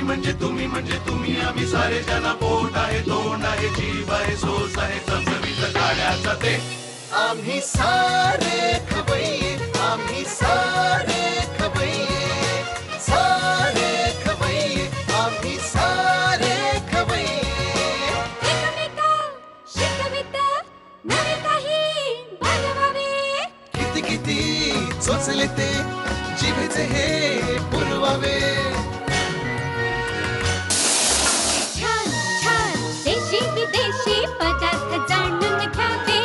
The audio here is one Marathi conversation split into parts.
म्हणजे तुम्ही आम्ही सारे ज्याला पोट आहे तोंड आहे जीव आहे सोस आहे चमचमीत गाण्याचा ते आम्ही सारे खवय्ये आम्ही सारे खवय्ये सारे खवय्ये आम्ही सारे खवय्ये एकमेका शिकवित नवे काही बनवावे किती किती चोचले ते जिभेचे हे पुरवावे विदेशी पदार्थ जाणून घ्यावे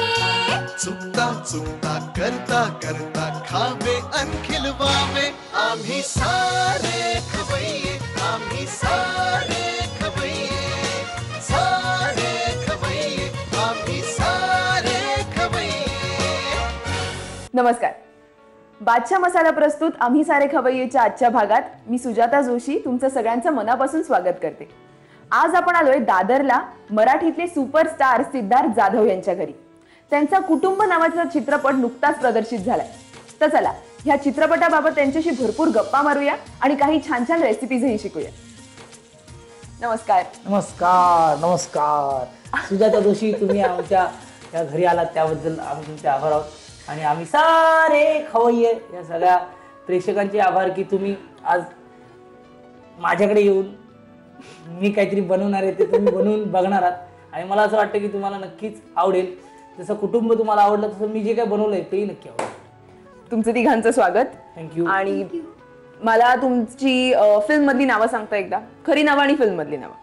चुकता चुकता करता करता खावे अन खिलवावे आम्ही सारे खवय्ये आम्ही सारे खवय्ये सारे खवय्ये आम्ही सारे खवय्ये। नमस्कार, बादशाह मसाला प्रस्तुत आम्ही सारे खवय्येच्या आजच्या भागात मी सुजाता जोशी तुमचं सगळ्यांचं मनापासून स्वागत करते। आज आपण आलोय दादरला मराठीतले सुपरस्टार सिद्धार्थ जाधव यांच्या घरी। त्यांचा कुटुंब नावाचा चित्रपट नुकताच प्रदर्शित झालाय। तर चला ह्या चित्रपटाबाबत त्यांच्याशी भरपूर गप्पा मारूया आणि काही छान छान रेसिपीजही शिकूया। नमस्कार। नमस्कार नमस्कार सुजाता जोशी, तुम्ही आमच्या या घरी आलात त्याबद्दल आम्ही तुमचे आभार आहोत आणि आम्ही सारे खवय्ये या सगळ्या प्रेक्षकांचे आभार की तुम्ही आज माझ्याकडे येऊन मी काहीतरी बनवणार आहे ते तुम्ही बनवून बघणार आहात आणि मला असं वाटतं की तुम्हाला नक्कीच आवडेल। जसं कुटुंब तुम्हाला आवडलं तसं मी जे काही बनवलंय तेही नक्की आवडेल। तुमचं तिघांचं स्वागत। थँक्यू। आणि मला तुमची फिल्म मधली नावं सांगता एकदा, खरी नावं आणि फिल्म मधली नावं।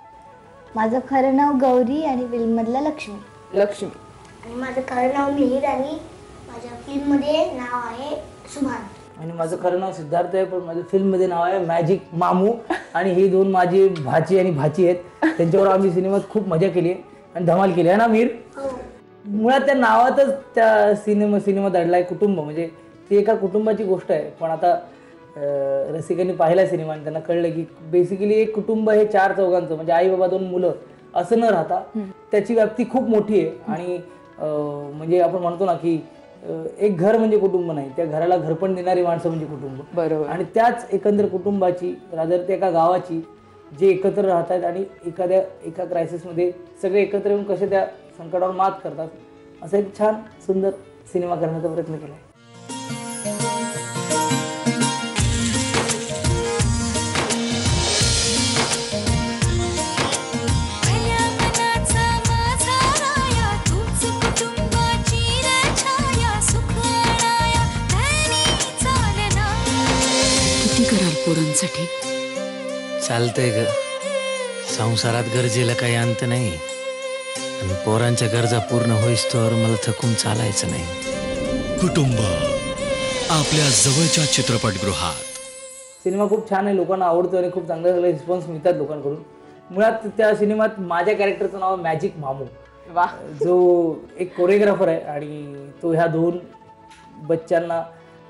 माझं खरं नाव गौरी आणि फिल्म मधला लक्ष्मी। लक्ष्मी। आणि माझं खरं नाव मिहिर आणि माझ्या फिल्म मध्ये नाव आहे सुभान। आणि माझं खरं नाव सिद्धार्थ आहे पण माझ्या फिल्ममध्ये नाव आहे मॅजिक मामू आणि ही दोन माझी भाची आणि भाची आहेत। त्यांच्यावर आम्ही सिनेमात खूप मजा केली आहे आणि धमाल केली आहे ना मीर। मुळात त्या नावातच त्या सिनेमात दडलाय कुटुंब, म्हणजे ती एका कुटुंबाची गोष्ट आहे। पण आता रसिकांनी पाहिला सिनेमा आणि त्यांना कळलं की बेसिकली एक कुटुंब हे चार चौघांचं म्हणजे आई बाबा दोन मुलं असं न राहता त्याची व्याप्ती खूप मोठी आहे। आणि म्हणजे आपण म्हणतो ना की एक घर म्हणजे कुटुंब नाही, त्या घराला घरपण देणारी माणसं म्हणजे कुटुंब। बरोबर। आणि त्याच एकंदर कुटुंबाची रादर ते एका गावाची जे एकत्र राहतात आणि एका क्रायसिसमध्ये सगळे एकत्र येऊन कसे त्या संकटावर मात करतात असा एक छान सुंदर सिनेमा करण्याचा प्रयत्न केला आहे। पोरांसाठी चालतंय ग, संसारात गरजेला काही अंत नाही आणि पोरांच्या गरजा पूर्ण होईस्तोवर मला थकून चालायचं नाही। कुटुंब आपल्या जवळच्या चित्रपटगृहात। सिनेमा खूप छान आहे, लोकांना आवडतो आणि खूप चांगले रिस्पॉन्स मिळतात लोकांकडून। मुळात त्या सिनेमात माझ्या कॅरेक्टरचं नाव मॅजिक मामू, जो एक कोरिओग्राफर आहे आणि तो ह्या दोन बच्चांना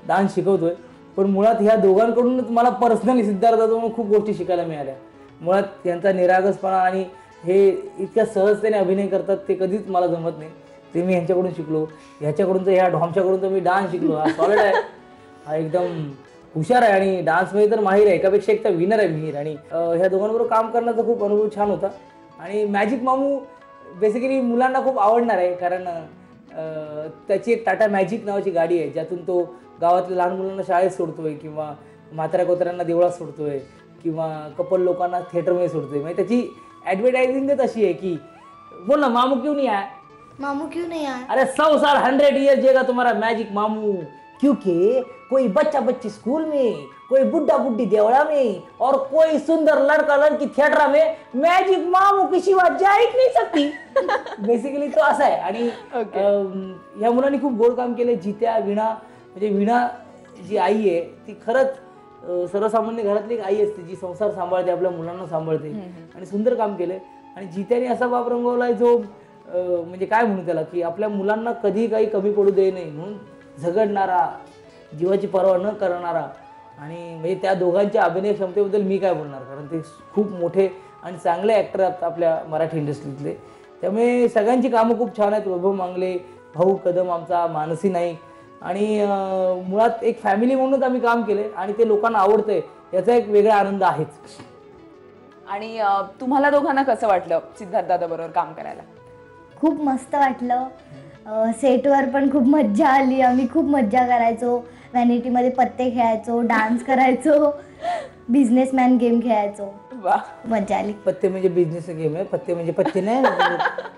डान्स शिकवतोय। पण मुळात ह्या दोघांकडूनच मला पर्सनली सिद्धार्थाकडून खूप गोष्टी शिकायला मिळाल्या। मुळात त्यांचा निरागसपणा आणि हे इतक्या सहजतेने अभिनय करतात ते कधीच मला जमत नाही, ते मी ह्यांच्याकडून शिकलो। ह्याच्याकडून तर ह्या ढॉमच्याकडून तर मी डान्स शिकलो। हा सॉलिड आहे, हा एकदम हुशार आहे आणि डान्समध्ये तर माहीर आहे, एकापेक्षा एक तर विनर आहे मिहीर। आणि ह्या दोघांबरोबर काम करण्याचा खूप अनुभव छान होता। आणि मॅजिक मामू बेसिकली मुलांना खूप आवडणार आहे कारण त्याची एक टाटा मॅजिक नावाची गाडी आहे ज्यातून तो गावातल्या लहान मुलांना शाळेत सोडतोय किंवा म्हाताऱ्या कोताऱ्यांना देवळात सोडतोय किंवा कपल लोकांना थिएटरमध्ये सोडतोय। म्हणजे त्याची ॲडव्हर्टायझिंगच अशी आहे की बोल ना मामू क्यों नहीं आया, मामू क्यों नहीं आया, अरे 100 साल 100 ईयर जिएगा तुम्हारा मैजिक मामू, क्योंकि कोई बच्चा बच्ची स्कूल में, कोई बुड्ढा बुड्ढी देवड़ा में और कोई सुंदर लड़का लड़की थिएटर में, मैजिक मामू की शिवा जा ही नहीं सकती। बेसिकली तो असा आहे। आणि ह्या मुलांनी खूप गोड काम केले। जित्या, वीणा, म्हणजे वीणा जी आई आहे ती खरंच सर्वसामान्य घरातली एक आई असते जी संसार सांभाळते, आपल्या मुलांना सांभाळते आणि सुंदर काम केलंय। आणि जित्याने असा बाब रंगवलाय जो म्हणजे काय म्हणू त्याला की आपल्या मुलांना कधी काही कमी पडू दे नाही म्हणून झगडणारा, जीवाची पर्वा न करणारा। आणि म्हणजे त्या दोघांच्या अभिनय क्षमतेबद्दल मी काय बोलणार, कारण ते खूप मोठे आणि चांगले ॲक्टर आहेत आपल्या मराठी इंडस्ट्रीतले। त्यामुळे सगळ्यांची कामं खूप छान आहेत। वैभव मांगले, भाऊ कदम, आमचा मानसी नाईक आणि मुळात एक फॅमिली म्हणूनच आम्ही काम केले आणि ते लोकांना आवडतंय याचा एक वेगळा आनंद आहेच। आणि तुम्हाला दोघांना कसं वाटलं सिद्धार्थ दादा बरोबर काम करायला? खूप मस्त वाटलं. सेटवर पण खूप मज्जा आली. आम्ही खूप मज्जा करायचो. व्हॅनिटीमध्ये पत्ते खेळायचो, डान्स करायचो, बिझनेसमॅन गेम खेळायचो. वा, मज्जा आली. पत्ते म्हणजे बिझनेस गेम आहे. पत्ते म्हणजे पत्ते नाही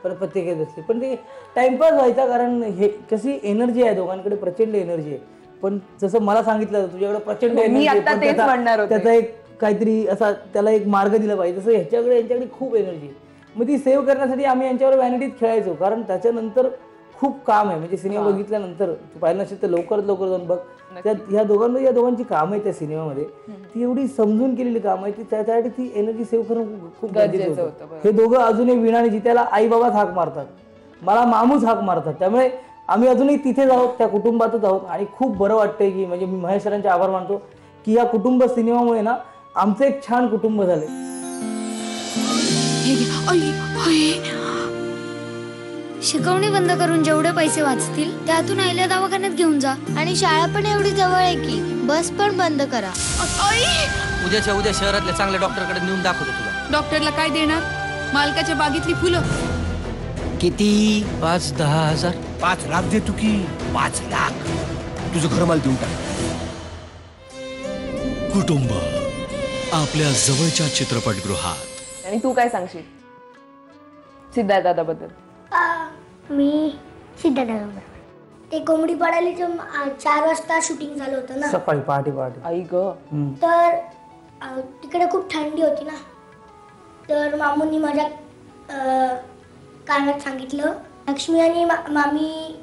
परत पत्ते खेळत असते, पण ते टाइमपास व्हायचा. कारण हे कशी एनर्जी आहे दोघांकडे, प्रचंड एनर्जी आहे. पण जसं मला सांगितलं तुझ्याकडे प्रचंड एनर्जी आहे, पण त्याचा एक काहीतरी असा त्याला एक मार्ग दिला पाहिजे. तसं यांच्याकडे खूप एनर्जी. मग ती सेव्ह करण्यासाठी आम्ही यांच्यावर व्हॅनिटीत खेळायचो. कारण त्याच्यानंतर खूप काम आहे. म्हणजे सिनेमा बघितल्यानंतर तू पाहिलं नसेल तर लवकरात लवकर जाऊन बघ. त्यात या दोघांची कामं आहेत त्या सिनेमामध्ये, ती एवढी समजून केलेली कामं आहे, ती त्यासाठी ती एनर्जी सेव्ह करणं खूप गरजेचं होतं. हे दोघं अजूनही वीणा आणि जित्याला आई बाबाच हाक मारतात, मला मामूच हाक मारतात. त्यामुळे आम्ही अजूनही तिथेच आहोत, त्या कुटुंबातच आहोत. आणि खूप बरं वाटतंय की म्हणजे मी महेश सरांचे आभार मानतो की या कुटुंब सिनेमामुळे ना आमचं एक छान कुटुंब झालंय. शिकवणी बंद करून जेवढे पैसे वाचतील त्यातून आईला दवाखान्यात घेऊन जा. आणि शाळा पण एवढी जवळ आहे की बस पण बंद करा. उद्याच्या उद्या शहरातल्या चांगल्या डॉक्टरकडे नेऊन दाखवतो तुला. डॉक्टरला काय देणार? मालकाच्या बागेतली फुलं. किती? 5-10 हजार. 5 लाख दे तू की. 5 लाख तुझं घर मला देऊन टाक. कुटुंब आपल्या जवळच्या चित्रपटगृहात. आणि तू काय सांगशील सिद्धार्थ दादाबद्दल? मी सिद्धार्थ, ते कोंबडी पडायला 4 वाजता शूटिंग झालं होतं ना, सकाळी पहाटे. आई ग. तर तिकडे खूप थंडी होती ना, तर मामूंनी माझ्या कानात सांगितलं लक्ष्मी आणि मामी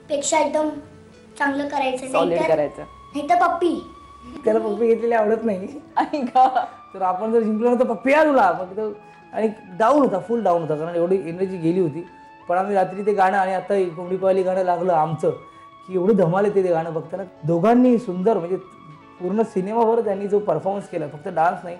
पेक्षा एकदम चांगलं करायचं, नाही तर पप्पी. त्याला पप्पी घेतलेली आवडत नाही. आई ग. तर आपण जर जिंकलो ना तर पप्पी या तुला. मग तो आणि डाऊन होता, फुल डाऊन होता, कारण एवढी एनर्जी गेली होती. पण आम्ही रात्री ते गाणं आणि आता कोंबडी पहिली गाणं लागलं आमचं की एवढं धमाल येते ते गाणं बघताना. दोघांनी सुंदर म्हणजे पूर्ण सिनेमावर त्यांनी जो परफॉर्मन्स केला, फक्त डान्स नाही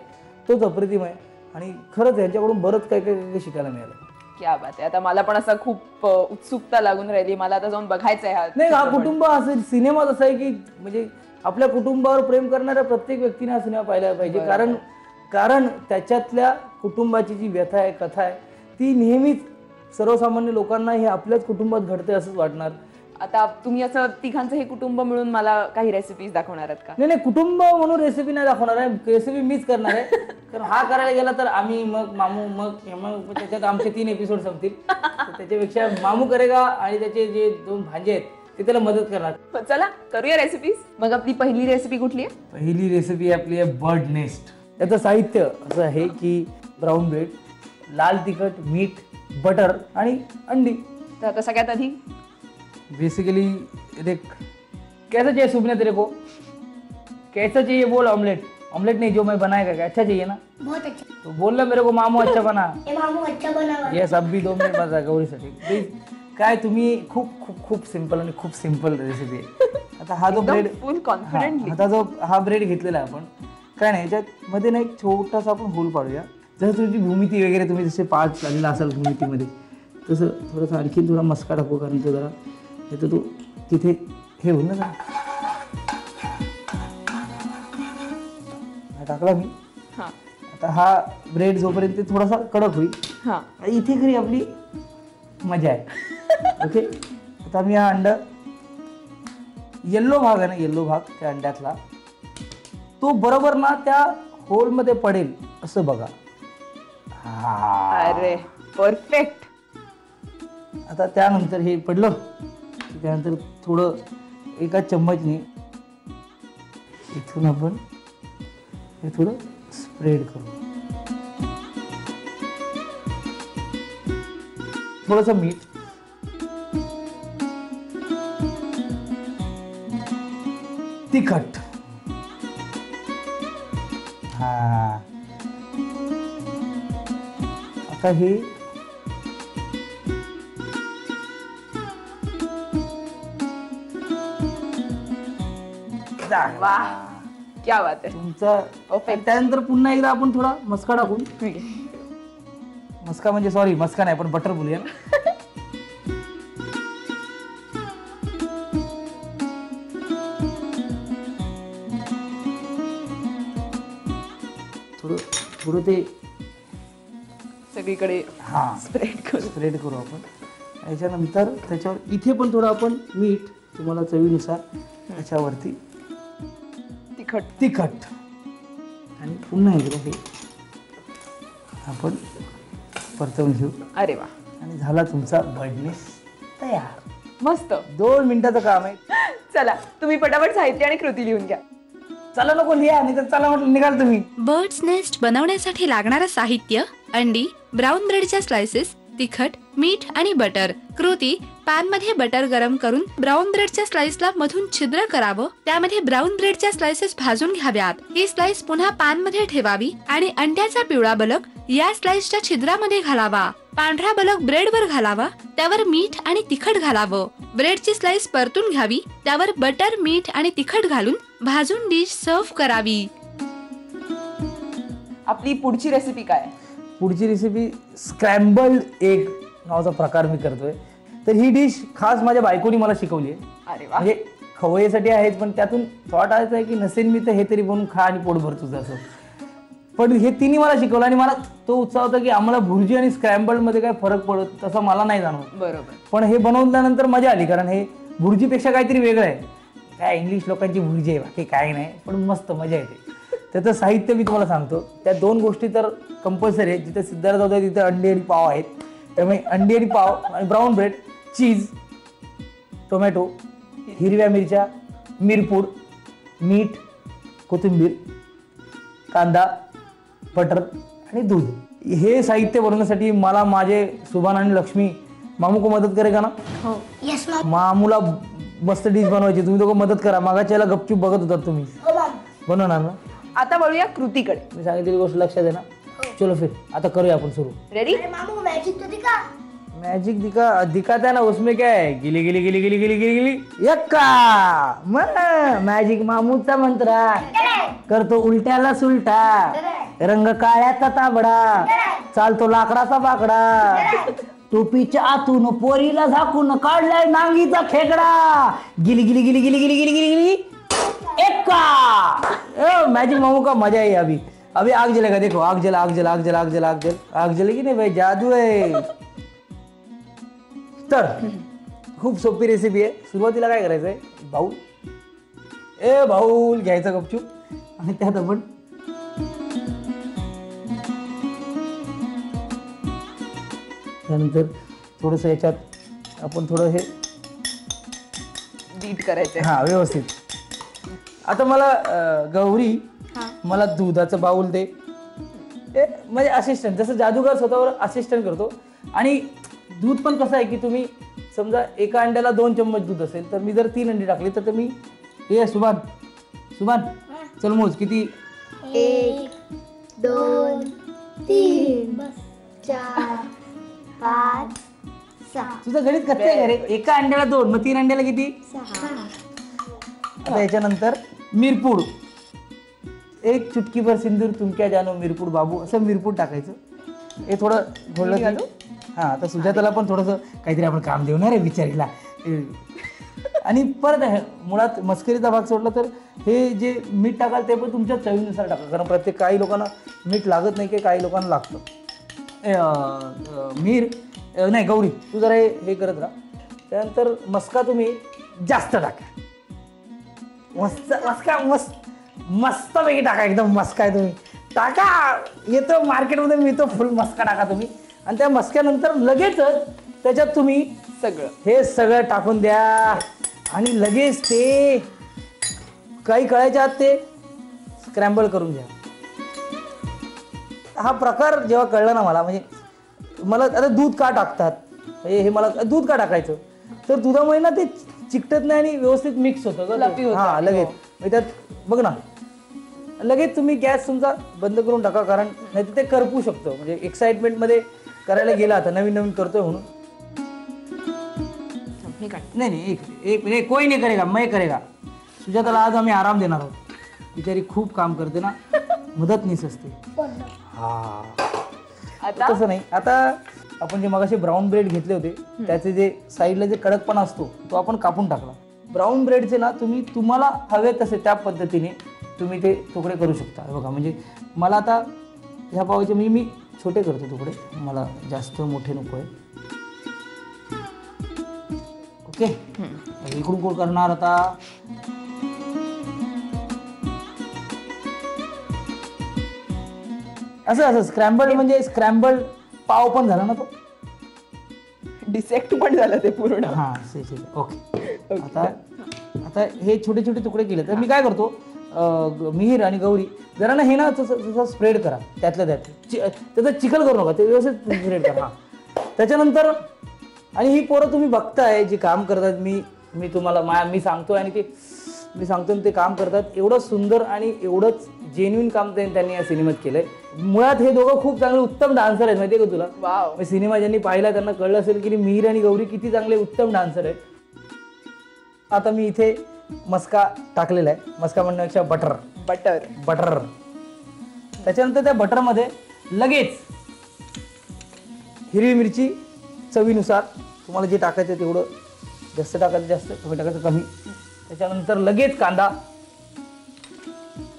तोच अप्रतिम आहे. आणि खरंच यांच्याकडून बरंच काही काही शिकायला मिळालं. क्या बात आहे. आता मला पण असं खूप उत्सुकता लागून राहिली, मला आता जाऊन बघायचं आहे. नाही, हा कुटुंब असं सिनेमात असं आहे की म्हणजे आपल्या कुटुंबावर प्रेम करणाऱ्या प्रत्येक व्यक्तीने हा सिनेमा पाहिला पाहिजे. कारण त्याच्यातल्या कुटुंबाची जी व्यथा आहे, कथा आहे, ती नेहमीच सर्वसामान्य लोकांना हे आपल्याच कुटुंबात घडते असंच वाटणार. आता तुम्ही असं तिघांचं हे कुटुंब मिळून मला काही रेसिपीज दाखवणार आहात का? नाही, कुटुंब म्हणून रेसिपी नाही दाखवणार आहे, रेसिपी मीच करणार आहे. कारण हा करायला गेला तर आम्ही मग मामू मग त्याच्यात आमचे 3 एपिसोड संपतील. त्याच्यापेक्षा मामू करेगा आणि त्याचे जे 2 भांजे आहेत ते त्याला मदत करणार. चला करूया रेसिपीज. मग आपली पहिली रेसिपी कुठली आहे? पहिली रेसिपी आपली आहे बर्ड नेस्ट. याचं साहित्य असं आहे की ब्राऊन ब्रेड, लाल तिखट, मीठ, बटर आणि अंडी. तर आता सगळ्यात आधी बेसिकली देख कैसा चाहिए सूप ने तेरे को? कैसा चाहिए बोल. ऑमलेट नहीं जो मैं बनाएगा क्या अच्छा चाहिए ना? बहुत अच्छा. तो बोल ना मेरे को मामू अच्छा बना. मामू अच्छा बना. येस, अब भी 2 मिनिट माझा गौरीसाठी प्लीज. काय तुम्ही खूप खूप खूप सिंपल आणि खूप सिंपल रेसिपी आहे. आता हा जो ब्रेड फुल कॉन्फिडेंटली, आता जो हा ब्रेड घेतलेला आहे आपण, काय नाही याच्यात मध्ये ना एक छोटासा आपण होल पाडूया. जसं तुमची भूमिती वगैरे तुम्ही जसे 5 लागलेला असाल भूमितीमध्ये, तसं थोडंसं आणखी थोडा मस्का टाकू. कारण तो जरा तर तो तिथे हे होईल ना जरा. टाकला मी. आता हा ब्रेड जोपर्यंत थोडासा कडक होईल इथे खरी आपली मजा आहे. ओके, आता मी हा अंडा येल्लो भाग आहे ना, येल्लो भाग त्या अंड्यातला तो बरोबर ना त्या होलमध्ये पडेल असं बघा. अरे परफेक्ट. आता त्यानंतर हे पडलं, त्यानंतर थोडं एका चम्मचने इथून आपण हे थोडं स्प्रेड करू. थोडंसं मीठ, तिखट. आता हे वाह, क्या बात आहे तुमचा. त्यानंतर पुन्हा एकदा आपण थोडा मस्का टाकून, मस्का म्हणजे सॉरी मस्का नाही पण बटर बोलूया. थोडं ते सगळीकडे स्प्रेड करू आपण. याच्यानंतर त्याच्यावर इथे पण थोडं आपण मीठ तुम्हाला चवीनुसार त्याच्यावरती तिखट आणि पुन्हा एकदा हे आपण परतवून घेऊ. अरे वा, आणि झाला तुमचा बर्डनेस तयार. मस्त. 2 मिनिटाचं काम आहे. चला तुम्ही पटापट साहित्य आणि कृती लिहून घ्या. चला नको लिहा, नाही तर चला म्हटलं निघाल तुम्ही. बर्ड्स नेस्ट बनवण्यासाठी लागणारं साहित्य: अंडी, ब्राऊन ब्रेडच्या स्लाइसेस, तिखट, मीठ आणि बटर. कृती: पॅन मध्ये बटर गरम करून ब्राऊन ब्रेडच्या स्लाइसला मधून छिद्र करावं, त्यामध्ये ब्राऊन ब्रेडच्या स्लाइसेस भाजून घ्याव्यात. ही स्लाइस पुन्हा पॅन मध्ये ठेवावी आणि अंड्याचा पिवळा बलक या स्लाइसच्या छिद्रामध्ये घालावा. पांढरा बलक ब्रेडवर घालावा, त्यावर मीठ आणि तिखट घालावं. ब्रेडची स्लाइस परतून घ्यावी, त्यावर बटर, मीठ आणि तिखट घालून भाजून डिश सर्व्ह करावी. आपली पुढची रेसिपी काय आहे? पुढची रेसिपी स्क्रॅम्बल्ड एग नावाचा प्रकार मी करतोय. तर ही डिश खास माझ्या बायकोनी मला शिकवली आहे. अरे वा. म्हणजे खवय्यासाठी आहेच, पण त्यातून थॉट आयचं आहे की नसेल मी तर हे तरी बनवून खा आणि पोट भर तुझं असं. पण हे तिने मला शिकवलं आणि मला तो उत्साह होता की आम्हाला भुर्जी आणि स्क्रॅम्बल्ड मध्ये काय फरक पडत तसं मला नाही जाणवत. बरोबर. पण हे बनवल्यानंतर मजा आली, कारण हे भुर्जीपेक्षा काहीतरी वेगळं आहे. काय इंग्लिश लोकांची भुर्जी आहे, बाकी काय नाही, पण मस्त मजा येते. त्याचं साहित्य मी तुम्हाला सांगतो. त्या 2 गोष्टी तर कंपल्सरी आहेत. जिथे सिद्धार्थ होता तिथे अंडी आणि पाव आहेत. त्यामुळे अंडी आणि पाव आणि ब्राऊन ब्रेड, चीज, टोमॅटो, हिरव्या मिरच्या, मिरपूड, मीठ, कोथिंबीर, कांदा, बटर आणि दूध. हे साहित्य बनवण्यासाठी मला माझे सुभान आणि लक्ष्मी मामू को मदत करेगा ना? हो. Yes ma'am. मामूला मस्त डिश बनवायची, तुम्ही दोघं मदत करा. मागाच्याला गपचूप बघत होतात तुम्ही. बनवणार ना? आता वळूया कृतीकडे. मी सांगितलेली गोष्ट लक्षात आहे ना? चलो फिर आता करूया आपण सुरू. रेडी? मामू मॅजिक तो दिखा. मैजिक दिखाता है ना, उसमें क्या है? गिली गिली गिली गिली गिली गिली गिली यक्का. मॅजिक मामूचा मंत्र करतो उलट्याला सुलटा, रंग काळ्याचा तांबडा, चालतो लाकडाचा बाकडा, टोपीच्या आतून पोरीला झाकून काढलाय नांगीचा खेकडा, गिली गिली गिली गिली गिली गिली गिली गिली एक्का. मैजिक मामू का मजा है. अभी अभी आग जलेगा, देखो आग जला आग जला आग जला आग जला आग जल आग जलेगी नाही भाई, जादू आहे. तर खूप सोपी रेसिपी आहे. सुरुवातीला काय करायचंय, बाऊल घ्यायचा गपचूप आणि त्यात आपण त्यानंतर थोडस याच्यात आपण थोडं हे बीट करायचंय. हा व्यवस्थित. आता मला गौरी मला दुधाचं बाऊल दे. म्हणजे असिस्टंट, जसं जादूगार स्वतःवर असिस्टंट करतो. आणि दूध पण कसं आहे की तुम्ही समजा एका अंड्याला 2 चम्मच दूध असेल तर मी जर 3 अंडी टाकली तर मी हे सुभान चल मोज किती. 1 2 3 4 5 6. तुझं गणित कसं आहे रे? एका अंड्याला 2, मग 3 अंड्याला किती? 6. आता याच्यानंतर मिरपूड, 1 चुटकीभर सिंदूर तुमक्या जानो मिरपूड बाबू, असं मिरपूड टाकायचं. हे थोडं घोळलं की हा. आता सुजाताला पण थोडंसं काहीतरी आपण काम देणार आहे बिचारीला. आणि परत मुळात मस्करीचा भाग सोडला तर हे जे मीठ टाकाल ते पण तुमच्या चवीनुसार टाका, कारण प्रत्येक काही लोकांना मीठ लागत नाही की काही लोकांना लागतं. नाही गौरी तू जरा हे करत राहा. त्यानंतर मस्का तुम्ही जास्त टाका. मस्तपैकी टाका, एकदम मस्का आहे तुम्ही टाका. येतो मार्केटमध्ये मिळतो फुल मस्का टाका तुम्ही. आणि त्या मस्क्यानंतर लगेचच त्याच्यात तुम्ही हे सगळं टाकून द्या आणि लगेच ते काही कळायच्या आत ते स्क्रॅम्बल करून घ्या. हा प्रकार जेव्हा कळला ना मला, म्हणजे मला आता दूध का टाकतात हे मला दूध का टाकायचं, तर दुधामुळे ना ते चिकटत नाही आणि व्यवस्थित मिक्स होतं. हा लगेच त्यात बघ ना, लगेच तुम्ही गॅस तुमचा बंद करून टाका, कारण नाही तर ते करपू शकतं. म्हणजे एक्साइटमेंटमध्ये करायला गेला आता नवीन करतोय म्हणून. नाही एक कोई नाही करेगा, मैं करेगा. सुजाताला आज आम्ही आराम देणार आहोत. बिचारी खूप काम करते ना, मदतनीस असते. हा तसं नाही. आता आपण जे मगाशी ब्राऊन ब्रेड घेतले होते त्याचे जे साईडला जे कडकपणा असतो तो आपण कापून टाकला. ब्राऊन ब्रेडचे ना तुम्ही तुम्हाला हवे तसे त्या पद्धतीने तुम्ही ते तुकडे करू शकता. बघा म्हणजे मला आता ह्या पावाचे म्हणजे मी छोटे करतो तुकडे, मला जास्त मोठे नको आहे. ओके, इकडून कोण करणार आता? असं स्क्रॅम्बल म्हणजे स्क्रॅम्बल पाव पण झाला ना तो, डिसेक्ट पण झालं ते पूर्ण. हा ओके. आता हे छोटे छोटे तुकडे केले तर मी काय करतो, मिहीर आणि गौरी जरा ना हे ना तसं स्प्रेड करा त्यातल्या त्यात, त्याचं चिखल करू नका, ते व्यवस्थित स्प्रेड करा. हा त्याच्यानंतर आणि ही पोरं तुम्ही बघताय जी काम करतात, मी तुम्हाला मी सांगतोय आणि मी सांगतो ते काम करतात, एवढं सुंदर आणि एवढंच जेन्युइन काम त्यांनी या सिनेमात केलंय. मुळात हे दोघं खूप चांगले उत्तम डान्सर आहेत, माहितीये का तुला? वाव. सिनेमा ज्यांनी पाहिला त्यांना कळलं असेल की मिहीर आणि गौरी किती चांगले उत्तम डान्सर आहेत. आता मी इथे मस्का टाकलेला आहे, मस्का म्हणण्यापेक्षा बटर. त्याच्यानंतर त्या बटरमध्ये लगेच हिरवी मिरची चवीनुसार, तुम्हाला जे टाकायचं तेवढं, जास्त टाकायचं जास्त, कमी टाकायचं कमी. त्याच्यानंतर लगेच कांदा,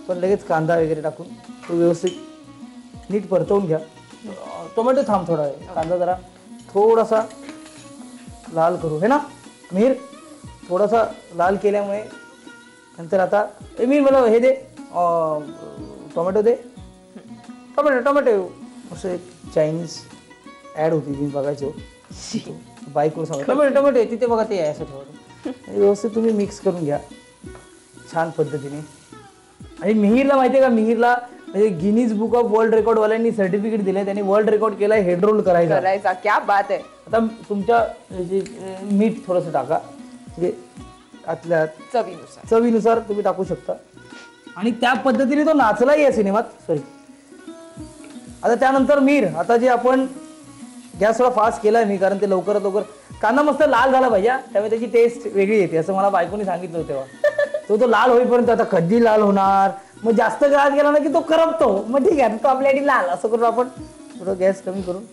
पण लगेच कांदा वगैरे टाकून तो व्यवस्थित नीट परतवून घ्या. टोमॅटो थांब थोडा आहे, कांदा जरा थोडासा लाल करू, हे ना मिहीर, थोडासा लाल केल्यामुळे नंतर आता मी मला हे दे, टोमॅटो दे, टोमॅटो असं एक चायनीज ॲड होती मी बघायचो, बाईकवर सांगा टोमॅटो तिथे बघा ते आहे असं ठेवतो. व्यवस्थित तुम्ही मिक्स करून घ्या छान पद्धतीने. आणि मिहीरला माहिती आहे का, मिहीरला म्हणजे गिनीज बुक ऑफ वर्ल्ड रेकॉर्डवाल्यांनी सर्टिफिकेट दिलंय, त्यांनी वर्ल्ड रेकॉर्ड केलाय हेड रोल करायचा. क्या बात आहे. आता तुमच्या मीठ थोडंसं टाका, म्हणजे आतल्या चवीनुसार तुम्ही टाकू शकता. आणि त्या पद्धतीने तो नाचलाही या सिनेमात. सॉरी, आता त्यानंतर मिहीर, आता जे आपण गॅस थोडा फास्ट केलाय मी, कारण ते लवकरात लवकर कांदा मस्त लाल झाला पाहिजे, त्यामुळे त्याची टेस्ट वेगळी येते असं मला बायकोनी सांगितलं तेव्हा. तो लाल होईपर्यंत, आता कधी लाल होणार, मग जास्त गॅस गेला ना की तो करपतो, मग ठीक आहे तो आपल्यासाठी लाल, असं करून आपण थोडं गॅस कमी करून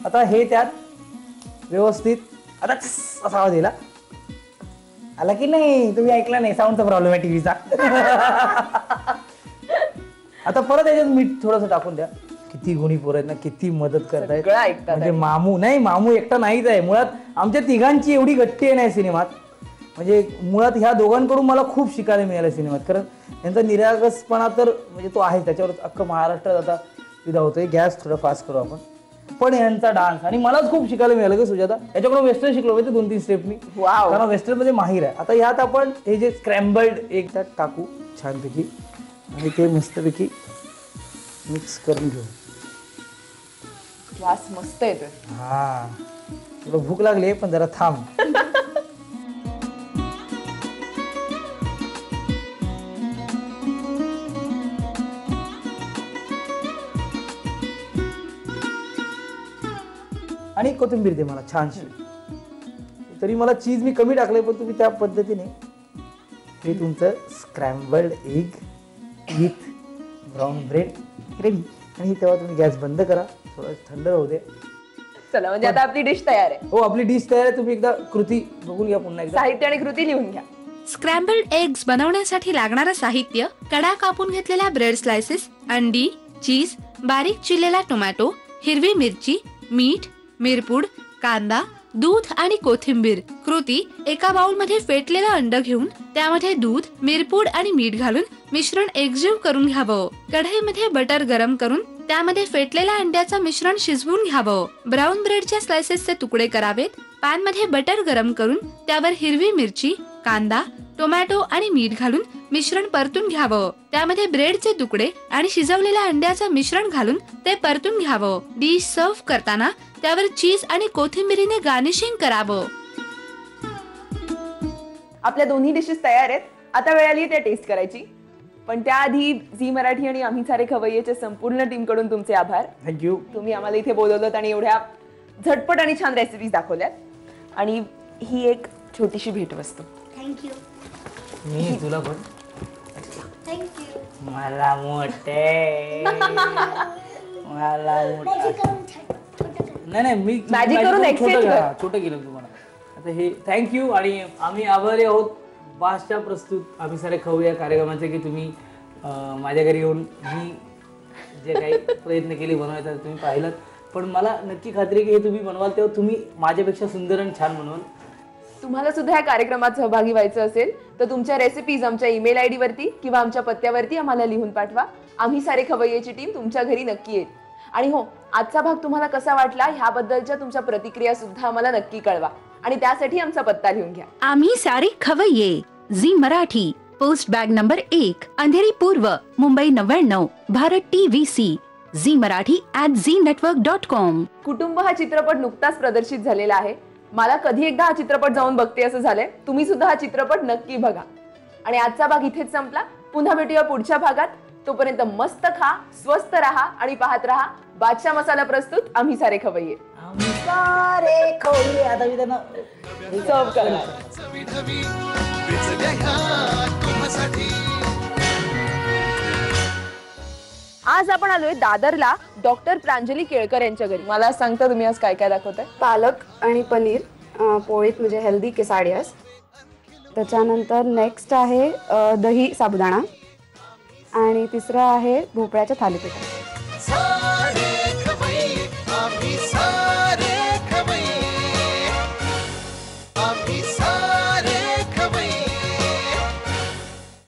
आता हे त्यात व्यवस्थित आता असा आवाज दिला आला की नाही, तुम्ही ऐकला नाही, साऊंडचा प्रॉब्लेम आहे टीव्हीचा. आता परत याच्यात मीठ थोडंसं टाकून द्या. किती गुणी पोरं आहेत ना, किती मदत करतायत. म्हणजे मामू एकटा नाहीच आहे, मुळात आमच्या तिघांची एवढी गट्टी आहे ना सिनेमात, म्हणजे मुळात ह्या दोघांकडून मला खूप शिकायला मिळालं सिनेमात. कारण यांचा निरागसपणा तर म्हणजे तो आहे, त्याच्यावर अख्खं महाराष्ट्रात आता विधा होतोय. गॅस थोडं फास्ट करू आपण. पण यांचा डान्स आणि मलाच खूप शिकायला मिळालं का सुजाता, याच्याकडून वेस्टर्न शिकलो माहिती 2-3 स्टेप मी, कारण वेस्टर्न मध्ये माहीर आहे. आता ह्यात आपण हे जे स्क्रॅम्बल्ड एक त्यात टाकू छानपैकी आणि ते मस्तपैकी मिक्स करून घेऊ. वास मस्त येतोय. हा, तुला भूक लागली पण जरा थांब. आणि कोथिंबीर दे मला छानशी. तरी मला चीज मी कमी टाकलंय, पण तुम्ही त्या पद्धतीने हे तुमचं scrambled egg with brown bread ready. आणि तेव्हा तुम्ही गॅस बंद करा, थोडं थंड होऊ दे. चला, म्हणजे आता आपली डिश तयार आहे. हो, आपली डिश तयार आहे. तुम्ही एकदा कृती बघून घ्या पुन्हा एकदा, साहित्य आणि कृती लिहून घ्या. स्क्रॅम्बल्ड एग्स बनवण्यासाठी लागणारं साहित्य: कडा कापून घेतलेल्या ब्रेड स्लाइसेस, अंडी, चीज, बारीक चिरलेला टोमॅटो, हिरवी मिरची, मीठ, मिरपूड, कांदा, दूध आणि कोथिंबीर. कृती: एका बाउल मध्ये फेटलेलं अंड घेऊन त्यामध्ये दूध, मिरपूड आणि मीठ घालून मिश्रण एकजीव करून घ्यावं. कढईमध्ये बटर गरम करून त्यामध्ये फेटलेल्या अंड्याचं मिश्रण शिजवून घ्यावं. ब्राऊन ब्रेडच्या स्लाइसेसचे तुकडे करावेत. पॅन मध्ये बटर गरम करून त्यावर हिरवी मिरची, कांदा, टोमॅटो आणि मीठ घालून मिश्रण परतून घ्यावं. त्यामध्ये ब्रेडचे तुकडे आणि शिजवलेल्या अंड्याचं मिश्रण घालून ते परतून घ्यावं. डिश सर्व्ह करताना त्यावर चीज आणि कोथिंबीरीने गार्निशिंग करावं. आपल्या दोन्ही डिशेस तयार आहेत. आता वेळ आली त्या टेस्ट करायची. पण त्याआधी झी मराठी आणि आम्ही सारे खवय्येच्या संपूर्ण टीम कडून तुमचे आभार. थँक्यू. तुम्ही आम्हाला इथे बोलवलं आणि एवढ्या झटपट आणि छान रेसिपीज दाखवल्यात. आणि ही एक छोटीशी भेटवस्तू. थँक्यू. मी तुला पण थँक्यू. मला मोठे नाही मी मॅजिक करून exchange कर. छोटं केलं तुम्हाला. आता हे थँक्यू. आणि आम्ही आभारी आहोत बासच्या प्रस्तुत आम्ही सारे खाऊ या कार्यक्रमाचे, की तुम्ही माझ्या घरी येऊन ही जे काही प्रयत्न केले बनवायचा तुम्ही पाहिलात, पण मला नक्की खात्री आहे की हे तुम्ही बनवाल तेव्हा तुम्ही माझ्यापेक्षा सुंदर आणि छान बनवाल. तुम्हाला सुद्धा या कार्यक्रमात सहभागी व्हायचं असेल तर तुमच्या रेसिपीज आमच्या ईमेल आयडी वरती किंवा आमच्या पत्त्यावरती आम्हाला लिहून पाठवा. आम्ही सारे खवय्येची टीम तुमच्या घरी नक्की येईल. आणि हो, आजचा भाग तुम्हाला कसा वाटला ह्याबद्दलच्या तुमच्या प्रतिक्रिया सुद्धा आम्हाला नक्की कळवा आणि त्यासाठी आमचा पत्ता लिहून घ्या. आम्ही सारे खवय्ये, Zee Marathi, post bag number 1, Andheri पूर्व, मुंबई 99, भारत TVC, झी मराठी @ZNetwork.com. कुटुंब हा चित्रपट नुकताच प्रदर्शित झालेला आहे. मला कधी एकदा हा चित्रपट जाऊन बघते असं झालंय. तुम्ही सुद्धा हा चित्रपट नक्की बघा. आणि आजचा भाग इथेच संपला. पुन्हा भेटूया पुढच्या भागात. तोपर्यंत मस्त खा, स्वस्त रहा आणि पाहत रहा बादशाह मसाला प्रस्तुत आम्ही सारे खवय्ये. आम्ही सारे खवय्ये. आता मी त्यांना सर्व करा. आज आपण आलोय दादरला डॉक्टर प्रांजली केळकर यांच्या घरी. मला सांगता तुम्ही आज काय काय दाखवताय? पालक आणि पनीर पोळीत म्हणजे हेल्दी केसाडियास. त्याच्यानंतर नेक्स्ट आहे दही साबुदाणा आणि तिसरं आहे भोपळ्याच्या थालीपीठ.